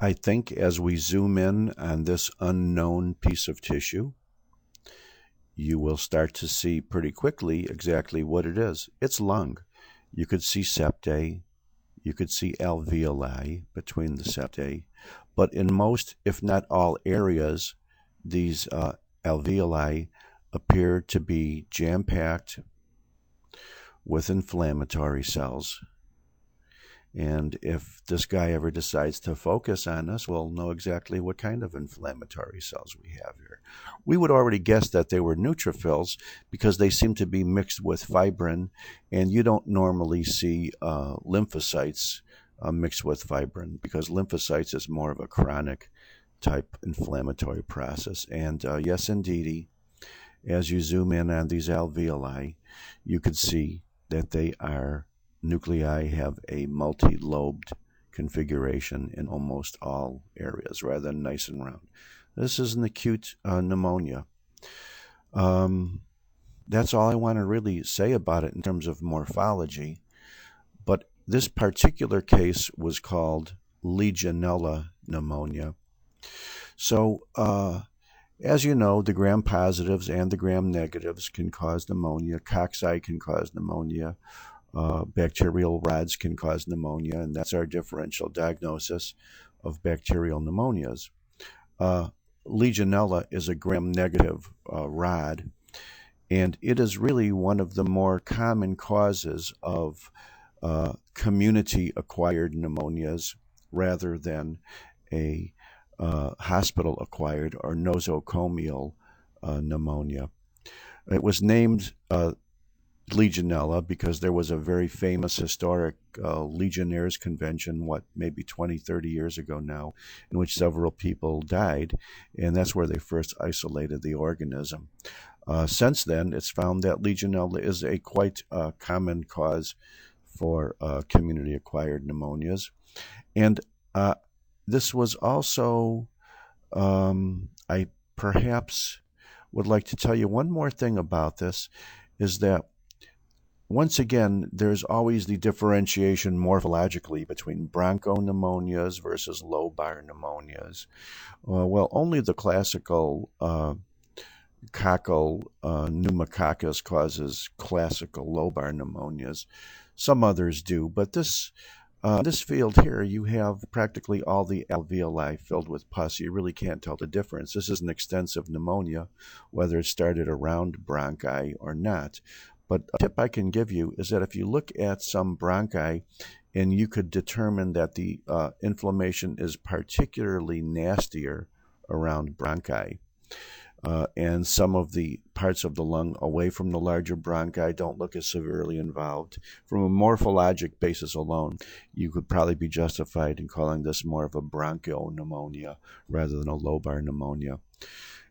I think as we zoom in on this unknown piece of tissue, you will start to see pretty quickly exactly what it is. It's lung. You could see septae, you could see alveoli between the septae, but in most, if not all areas, these alveoli appear to be jam-packed with inflammatory cells. And if this guy ever decides to focus on us, we'll know exactly what kind of inflammatory cells we have here. We would already guess that they were neutrophils because they seem to be mixed with fibrin, and you don't normally see lymphocytes mixed with fibrin because lymphocytes is more of a chronic type inflammatory process. And yes, indeedy, as you zoom in on these alveoli, you could see that they are nuclei have a multi-lobed configuration in almost all areas, rather than nice and round. This is an acute pneumonia. That's all I want to really say about it in terms of morphology. But this particular case was called Legionella pneumonia. So, as you know, the gram-positives and the gram-negatives can cause pneumonia. Cocci can cause pneumonia. Bacterial rods can cause pneumonia, and that's our differential diagnosis of bacterial pneumonias. Legionella is a gram-negative rod, and it is really one of the more common causes of community-acquired pneumonias rather than a hospital-acquired or nosocomial pneumonia. It was named Legionella because there was a very famous historic Legionnaires' convention, maybe 20, 30 years ago now, in which several people died, and that's where they first isolated the organism. Since then, it's found that Legionella is a quite common cause for community-acquired pneumonias. And this was also, I perhaps would like to tell you one more thing about this, is that once again, there's always the differentiation morphologically between bronchopneumonias versus lobar pneumonias. Well, only the classical coccal pneumococcus causes classical lobar pneumonias. Some others do, but this field here, you have practically all the alveoli filled with pus. You really can't tell the difference. This is an extensive pneumonia, whether it started around bronchi or not. But a tip I can give you is that if you look at some bronchi and you could determine that the inflammation is particularly nastier around bronchi, and some of the parts of the lung away from the larger bronchi don't look as severely involved. From a morphologic basis alone, you could probably be justified in calling this more of a bronchopneumonia rather than a lobar pneumonia.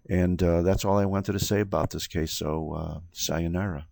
And that's all I wanted to say about this case, so sayonara.